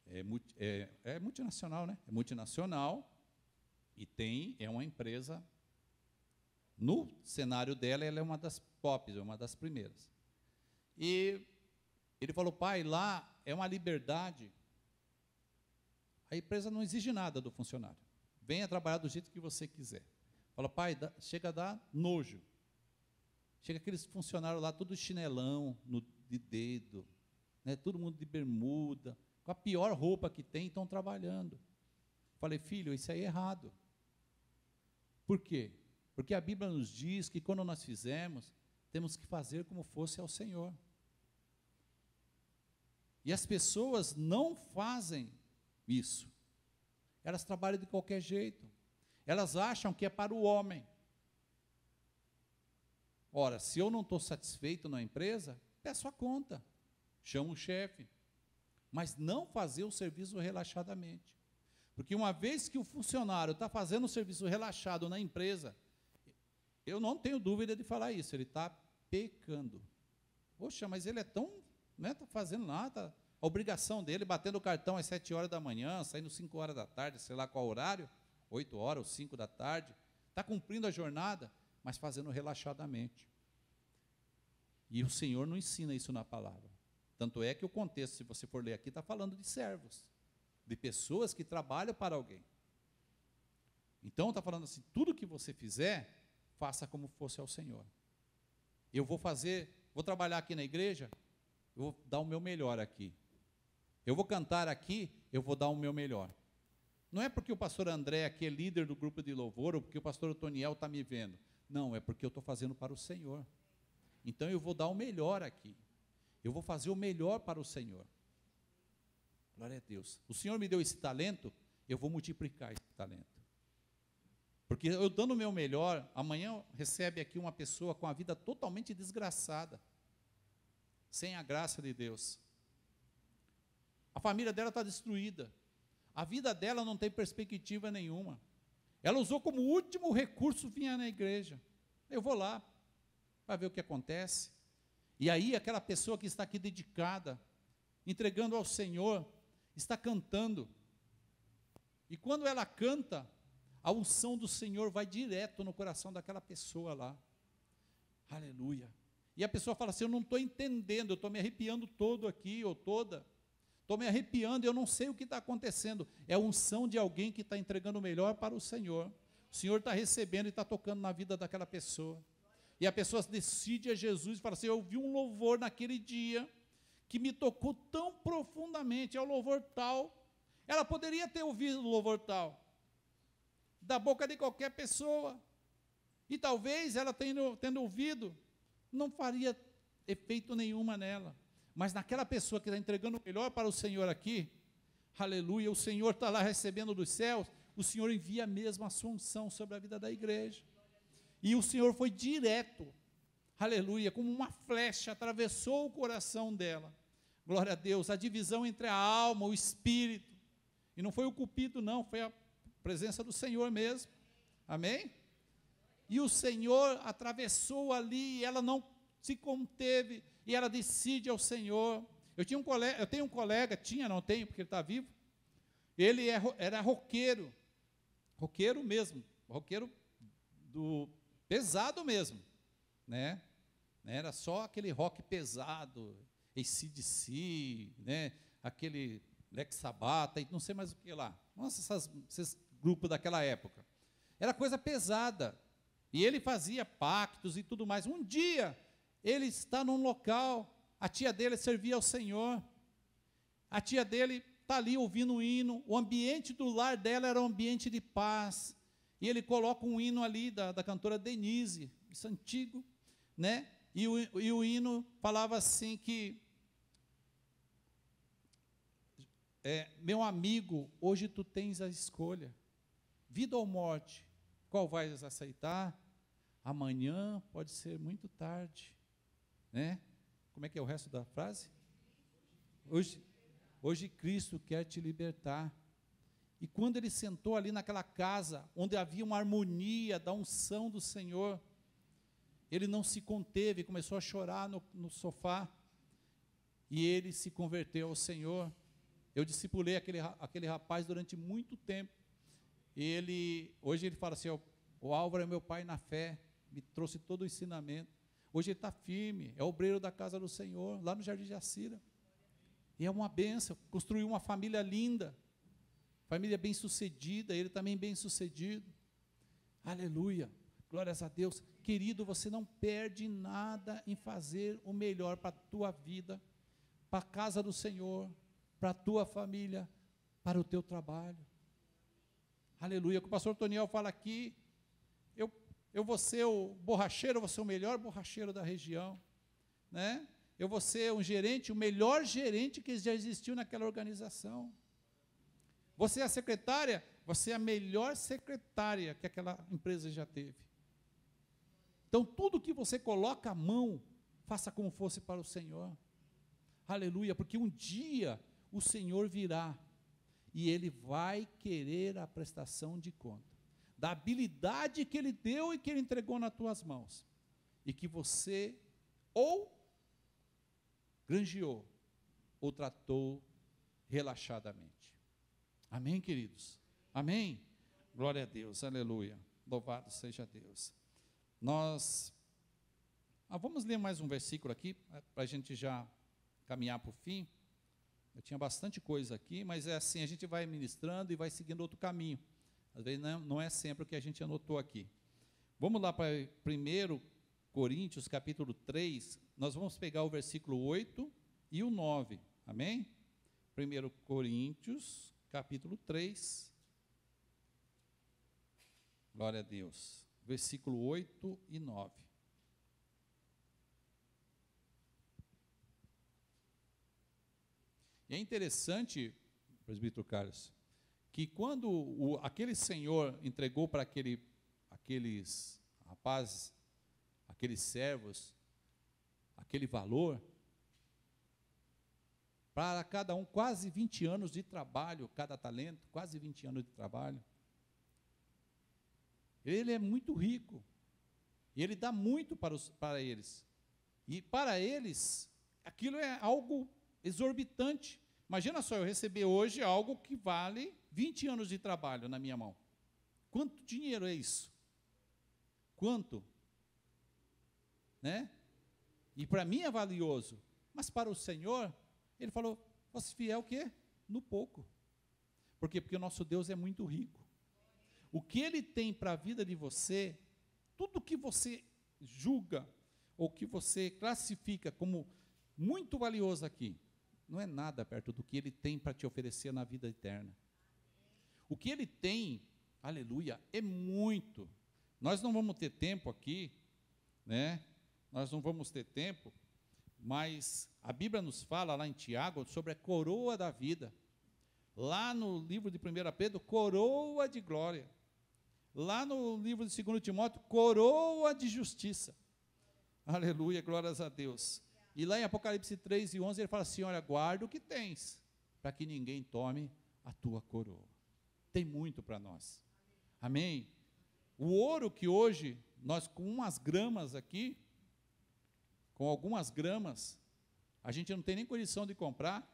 é multinacional, né? É multinacional, e é uma empresa, no cenário dela, ela é uma das tops, é uma das primeiras. E ele falou, pai, lá é uma liberdade, a empresa não exige nada do funcionário, venha trabalhar do jeito que você quiser. Fala, pai, chega a dar nojo, chega aqueles funcionários lá, tudo chinelão, de dedo, né, todo mundo de bermuda, com a pior roupa que tem, estão trabalhando. Falei, filho, isso aí é errado. Por quê? Porque a Bíblia nos diz que quando nós fizermos, temos que fazer como fosse ao Senhor. E as pessoas não fazem isso. Elas trabalham de qualquer jeito. Elas acham que é para o homem. Ora, se eu não estou satisfeito na empresa, peço a conta, chamo o chefe. Mas não fazer o serviço relaxadamente. Porque uma vez que o funcionário está fazendo o serviço relaxado na empresa, eu não tenho dúvida de falar isso, ele está pecando. Poxa, mas ele é tão, não está fazendo nada, a obrigação dele, batendo o cartão às 7 horas da manhã, saindo 5 horas da tarde, sei lá qual horário, 8 horas ou 5 da tarde, está cumprindo a jornada, mas fazendo relaxadamente. E o Senhor não ensina isso na palavra. Tanto é que o contexto, se você for ler aqui, está falando de servos, de pessoas que trabalham para alguém. Então está falando assim, tudo que você fizer, faça como fosse ao Senhor. Eu vou trabalhar aqui na igreja, eu vou dar o meu melhor aqui. Eu vou cantar aqui, eu vou dar o meu melhor. Não é porque o pastor André aqui é líder do grupo de louvor, ou porque o pastor Otoniel está me vendo. Não, é porque eu estou fazendo para o Senhor. Então eu vou dar o melhor aqui. Eu vou fazer o melhor para o Senhor. Glória a Deus. O Senhor me deu esse talento, eu vou multiplicar esse talento. Porque eu dando o meu melhor, amanhã recebe aqui uma pessoa com a vida totalmente desgraçada, sem a graça de Deus. A família dela está destruída. A vida dela não tem perspectiva nenhuma. Ela usou como último recurso vir na igreja. Eu vou lá para ver o que acontece. E aí aquela pessoa que está aqui dedicada, entregando ao Senhor, está cantando. E quando ela canta, a unção do Senhor vai direto no coração daquela pessoa lá. Aleluia. E a pessoa fala assim, eu não estou entendendo, eu estou me arrepiando todo aqui, ou toda. Estou me arrepiando, eu não sei o que está acontecendo. É a unção de alguém que está entregando o melhor para o Senhor. O Senhor está recebendo e está tocando na vida daquela pessoa. E a pessoa decide a Jesus e fala assim, eu ouvi um louvor naquele dia, que me tocou tão profundamente, é o louvor tal. Ela poderia ter ouvido o louvor tal, da boca de qualquer pessoa, e talvez ela tendo ouvido, não faria efeito nenhuma nela, mas naquela pessoa que está entregando o melhor para o Senhor aqui, aleluia, o Senhor está lá recebendo dos céus, o Senhor envia mesmo a sua unção sobre a vida da igreja, e o Senhor foi direto, aleluia, como uma flecha, atravessou o coração dela, glória a Deus, a divisão entre a alma, o espírito, e não foi o cupido não, foi a presença do Senhor mesmo, amém? E o Senhor atravessou ali, e ela não se conteve, e ela decide ao Senhor. Eu tenho um colega, não tenho, porque ele está vivo, ele era roqueiro mesmo, roqueiro pesado mesmo, né? Era só aquele rock pesado, AC/DC, né? Aquele Black Sabbath, e não sei mais o que lá. Nossa, esses grupos daquela época. Era coisa pesada. E ele fazia pactos e tudo mais. Um dia, ele está num local, a tia dele servia ao Senhor. A tia dele está ali ouvindo um hino. O ambiente do lar dela era um ambiente de paz. E ele coloca um hino ali da cantora Denise, isso é antigo, né? E o hino falava assim que meu amigo, hoje tu tens a escolha, vida ou morte, qual vais aceitar? Amanhã pode ser muito tarde, né? Como é que é o resto da frase? Hoje Cristo quer te libertar. E quando ele sentou ali naquela casa, onde havia uma harmonia da unção do Senhor, ele não se conteve, começou a chorar no sofá, e ele se converteu ao Senhor. Eu discipulei aquele rapaz durante muito tempo. Hoje ele fala assim, o Álvaro é meu pai na fé, me trouxe todo o ensinamento. Hoje ele está firme, é obreiro da casa do Senhor, lá no Jardim Jacira. E é uma bênção, construiu uma família linda, família bem-sucedida, ele também bem-sucedido. Aleluia, glórias a Deus. Querido, você não perde nada em fazer o melhor para a tua vida, para a casa do Senhor, para a tua família, para o teu trabalho. Aleluia. O pastor Toniel fala aqui, eu vou ser o borracheiro, eu vou ser o melhor borracheiro da região, né? Eu vou ser um gerente, o melhor gerente que já existiu naquela organização. Você é a secretária, você é a melhor secretária que aquela empresa já teve. Então, tudo que você coloca a mão, faça como fosse para o Senhor. Aleluia, porque um dia o Senhor virá e Ele vai querer a prestação de conta. da habilidade que Ele deu e que Ele entregou nas tuas mãos, e que você ou granjeou, ou tratou relaxadamente. Amém, queridos? Amém? Glória a Deus, aleluia, louvado seja Deus. Nós vamos ler mais um versículo aqui, para a gente já caminhar para o fim. Eu tinha bastante coisa aqui, mas é assim, a gente vai ministrando e vai seguindo outro caminho. Às vezes não é sempre o que a gente anotou aqui. Vamos lá para 1 Coríntios, capítulo 3, nós vamos pegar o versículo 8 e o 9, amém? 1 Coríntios, capítulo 3, glória a Deus, versículo 8 e 9. E é interessante, presbítero Carlos, que quando aquele senhor entregou para aqueles rapazes, aqueles servos, aquele valor, para cada um quase 20 anos de trabalho, cada talento, quase 20 anos de trabalho. Ele é muito rico, e ele dá muito para eles. E para eles, aquilo é algo exorbitante. Imagina só, eu receber hoje algo que vale 20 anos de trabalho na minha mão. Quanto dinheiro é isso? Quanto? Né? E para mim é valioso, mas para o Senhor, Ele falou, fosse fiel o quê? No pouco. Por quê? Porque o nosso Deus é muito rico. O que Ele tem para a vida de você, tudo que você julga, ou que você classifica como muito valioso aqui, não é nada perto do que Ele tem para te oferecer na vida eterna. O que Ele tem, aleluia, é muito. Nós não vamos ter tempo aqui, né? Nós não vamos ter tempo, mas a Bíblia nos fala lá em Tiago sobre a coroa da vida. Lá no livro de 1 Pedro, coroa de glória. Lá no livro de 2 Timóteo, coroa de justiça. Aleluia, glórias a Deus. E lá em Apocalipse 3 e 11, ele fala assim, olha, guarda o que tens, para que ninguém tome a tua coroa. Tem muito para nós. Amém? O ouro que hoje, nós com umas gramas aqui, com algumas gramas, a gente não tem nem condição de comprar.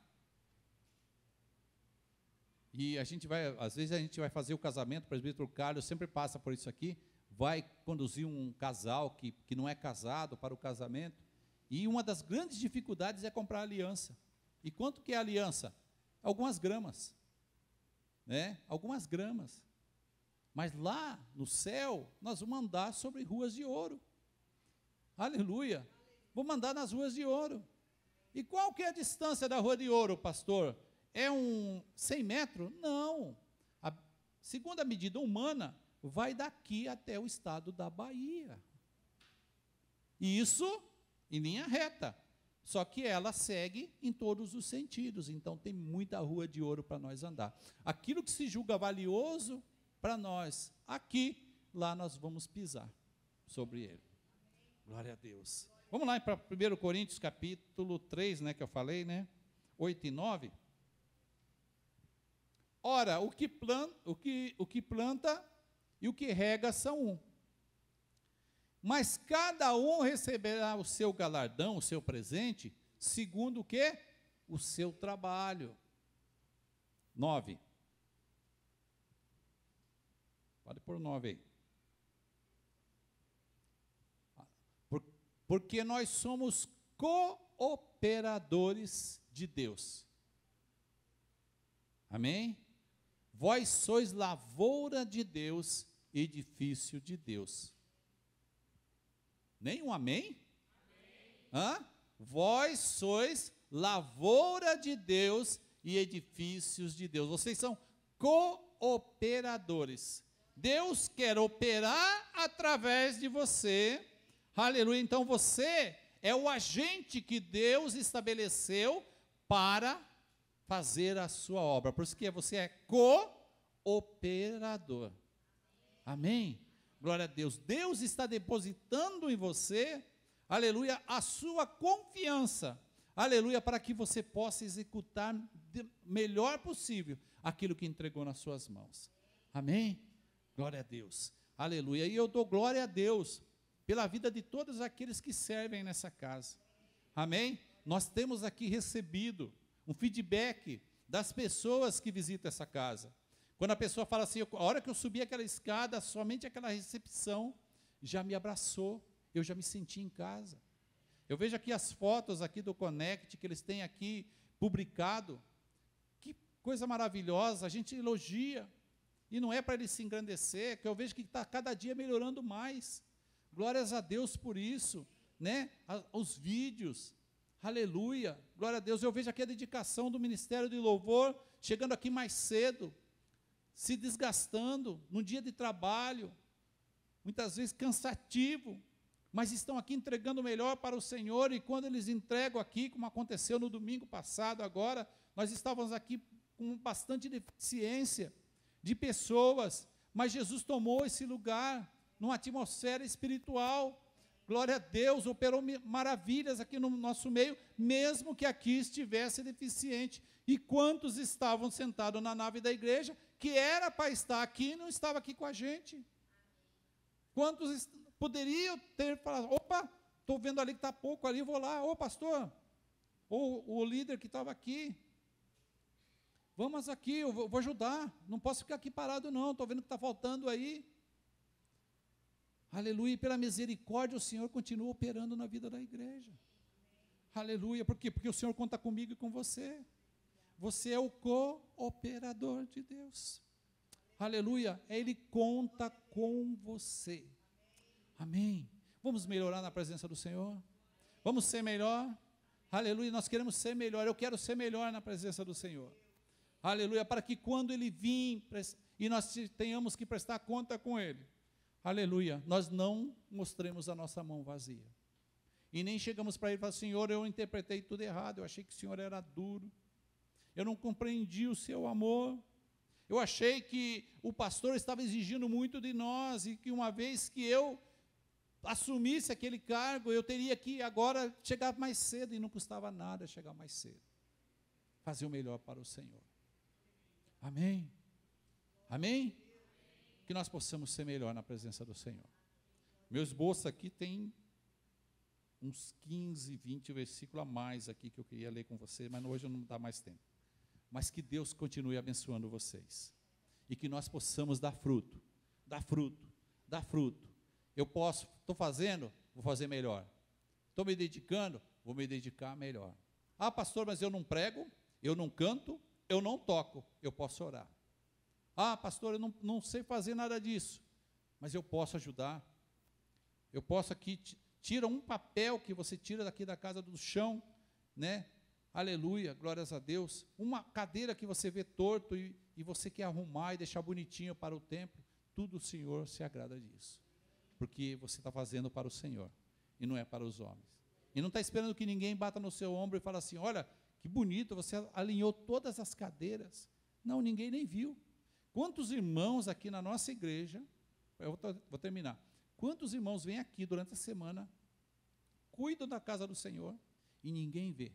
E a gente vai, às vezes a gente vai fazer o casamento, o presbítero Carlos sempre passa por isso aqui, vai conduzir um casal que não é casado para o casamento, e uma das grandes dificuldades é comprar aliança. E quanto que é a aliança? Algumas gramas, né? Algumas gramas. Mas lá no céu, nós vamos andar sobre ruas de ouro. Aleluia! Vamos andar nas ruas de ouro. E qual que é a distância da rua de ouro, pastor? É 100 metros? Não. Segundo a medida humana, vai daqui até o estado da Bahia. E isso em linha reta. Só que ela segue em todos os sentidos. Então tem muita rua de ouro para nós andar. Aquilo que se julga valioso para nós, aqui, lá nós vamos pisar sobre ele. Glória a Deus. Vamos lá para 1 Coríntios capítulo 3, né, que eu falei, né? 8 e 9. Ora, o que planta e o que rega são um. Mas cada um receberá o seu galardão, o seu presente, segundo o quê? O seu trabalho. 9. Pode pôr 9 aí. Porque nós somos cooperadores de Deus. Amém? Vós sois lavoura de Deus, edifício de Deus. Nem um amém? Hã? Vós sois lavoura de Deus e edifícios de Deus. Vocês são cooperadores. Deus quer operar através de você. Aleluia. Então você é o agente que Deus estabeleceu para fazer a sua obra. Por isso que você é cooperador. Amém? Glória a Deus. Deus está depositando em você, aleluia, a sua confiança. Aleluia, para que você possa executar melhor possível aquilo que entregou nas suas mãos. Amém? Glória a Deus. Aleluia. E eu dou glória a Deus pela vida de todos aqueles que servem nessa casa. Amém? Nós temos aqui recebido um feedback das pessoas que visitam essa casa. Quando a pessoa fala assim, a hora que eu subi aquela escada, somente aquela recepção já me abraçou, eu já me senti em casa. Eu vejo aqui as fotos aqui do Connect, que eles têm aqui publicado. Que coisa maravilhosa, a gente elogia. E não é para ele se engrandecer, que eu vejo que está cada dia melhorando mais. Glórias a Deus por isso, né? Os vídeos, aleluia, glória a Deus. Eu vejo aqui a dedicação do Ministério de Louvor, chegando aqui mais cedo, se desgastando num dia de trabalho, muitas vezes cansativo, mas estão aqui entregando o melhor para o Senhor, e quando eles entregam aqui, como aconteceu no domingo passado agora, nós estávamos aqui com bastante deficiência de pessoas, mas Jesus tomou esse lugar, numa atmosfera espiritual, glória a Deus, operou maravilhas aqui no nosso meio, mesmo que aqui estivesse deficiente. E quantos estavam sentados na nave da igreja, que era para estar aqui, não estava aqui com a gente? Quantos poderiam ter falado, opa, estou vendo ali que está pouco ali, vou lá, ô pastor, ou o líder que estava aqui, vamos aqui, eu vou ajudar, não posso ficar aqui parado não, estou vendo que está faltando aí. Aleluia, e pela misericórdia o Senhor continua operando na vida da igreja. Aleluia, por quê? Porque o Senhor conta comigo e com você. Você é o cooperador de Deus. Aleluia, Ele conta com você. Amém. Vamos melhorar na presença do Senhor? Vamos ser melhor? Aleluia, nós queremos ser melhor, eu quero ser melhor na presença do Senhor. Aleluia, para que quando Ele vir, e nós tenhamos que prestar conta com Ele, aleluia, nós não mostremos a nossa mão vazia. E nem chegamos para Ele e falamos, Senhor, eu interpretei tudo errado, eu achei que o Senhor era duro, eu não compreendi o seu amor, eu achei que o pastor estava exigindo muito de nós, e que uma vez que eu assumisse aquele cargo, eu teria que agora chegar mais cedo, e não custava nada chegar mais cedo. Fazer o melhor para o Senhor. Amém? Amém? Que nós possamos ser melhor na presença do Senhor. Meu esboço aqui tem uns 15, 20 versículos a mais aqui que eu queria ler com você, mas hoje não dá mais tempo. Mas que Deus continue abençoando vocês. E que nós possamos dar fruto, dar fruto, dar fruto. Eu posso, estou fazendo, vou fazer melhor. Estou me dedicando, vou me dedicar melhor. Ah, pastor, mas eu não prego, eu não canto, eu não toco, eu posso orar. Ah, pastor, eu não sei fazer nada disso, mas eu posso ajudar. Eu posso aqui, tira um papel que você tira daqui da casa do chão, né? Aleluia, glórias a Deus. Uma cadeira que você vê torto e você quer arrumar e deixar bonitinho para o templo, tudo o Senhor se agrada disso. Porque você está fazendo para o Senhor e não é para os homens. E não está esperando que ninguém bata no seu ombro e fale assim, olha, que bonito, você alinhou todas as cadeiras. Não, ninguém nem viu. Quantos irmãos aqui na nossa igreja, eu vou terminar, quantos irmãos vêm aqui durante a semana, cuidam da casa do Senhor e ninguém vê.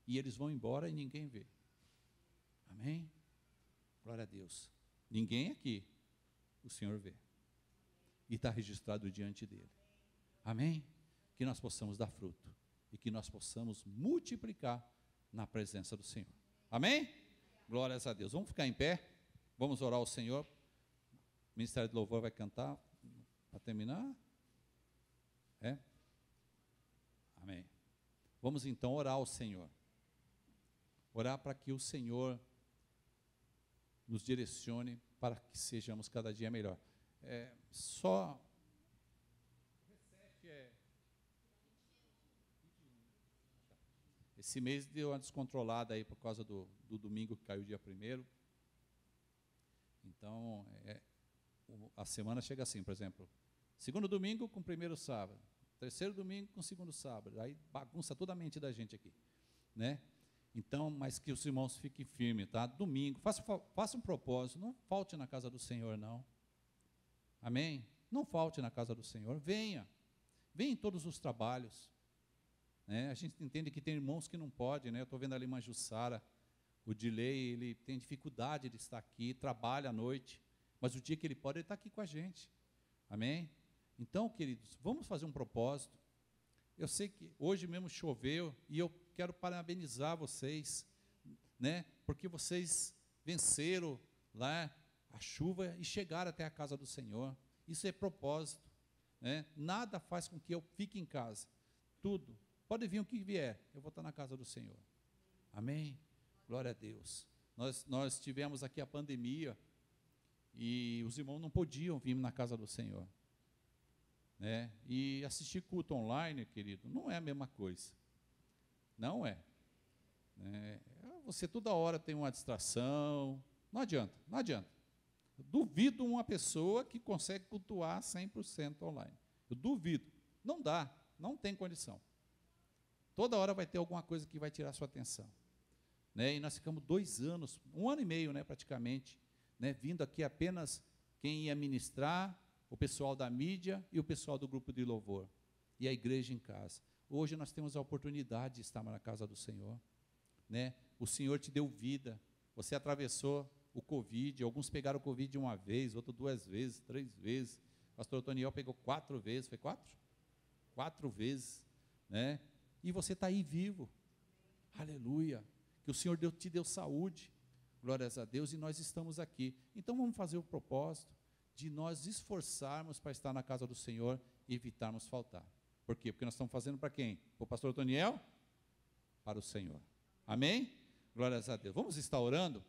E eles vão embora e ninguém vê. Amém? Glória a Deus. Ninguém aqui, o Senhor vê. E está registrado diante dele. Amém? Que nós possamos dar fruto. E que nós possamos multiplicar na presença do Senhor. Amém? Glórias a Deus. Vamos ficar em pé. Vamos orar ao Senhor. O Ministério de Louvor vai cantar. Para terminar? É? Amém. Vamos então orar ao Senhor. Orar para que o Senhor nos direcione para que sejamos cada dia melhor. Só esse mês deu uma descontrolada aí por causa do domingo que caiu dia 1º. Então, a semana chega assim, por exemplo, segundo domingo com primeiro sábado, terceiro domingo com segundo sábado, aí bagunça toda a mente da gente aqui, né? Então, mas que os irmãos fiquem firmes, tá? Domingo, faça um propósito, não falte na casa do Senhor, não. Amém? Não falte na casa do Senhor, venha em todos os trabalhos, né? A gente entende que tem irmãos que não podem, né? Eu estou vendo ali uma Jussara, o Dilei, ele tem dificuldade de estar aqui, trabalha à noite, Mas o dia que ele pode, ele está aqui com a gente. Amém? Então, queridos, vamos fazer um propósito. Eu sei que hoje mesmo choveu e eu quero parabenizar vocês, né? Porque vocês venceram lá a chuva e chegaram até a casa do Senhor. Isso é propósito, né? Nada faz com que eu fique em casa. Tudo. Pode vir o que vier, eu vou estar na casa do Senhor. Amém? Glória a Deus. Nós tivemos aqui a pandemia e os irmãos não podiam vir na casa do Senhor. Né? E assistir culto online, querido, não é a mesma coisa. Não é. Você toda hora tem uma distração. Não adianta, não adianta. Eu duvido uma pessoa que consegue cultuar 100% online. Eu duvido. Não dá, não tem condição. Toda hora vai ter alguma coisa que vai tirar sua atenção. Né? E nós ficamos 2 anos, 1 ano e meio, né, praticamente, né, vindo aqui apenas quem ia ministrar, o pessoal da mídia e o pessoal do grupo de louvor. E a igreja em casa. Hoje nós temos a oportunidade de estar na casa do Senhor. Né? O Senhor te deu vida. Você atravessou o Covid. Alguns pegaram o Covid 1 vez, outros 2 vezes, 3 vezes. O pastor Otoniel pegou 4 vezes. Foi 4? 4 vezes. Né? E você está aí vivo. Aleluia. Que o Senhor te deu saúde. Glórias a Deus. E nós estamos aqui. Então vamos fazer o propósito de nós esforçarmos para estar na casa do Senhor e evitarmos faltar. Por quê? Porque nós estamos fazendo para quem? Para o pastor Otoniel? Para o Senhor. Amém? Glórias a Deus. Vamos estar orando?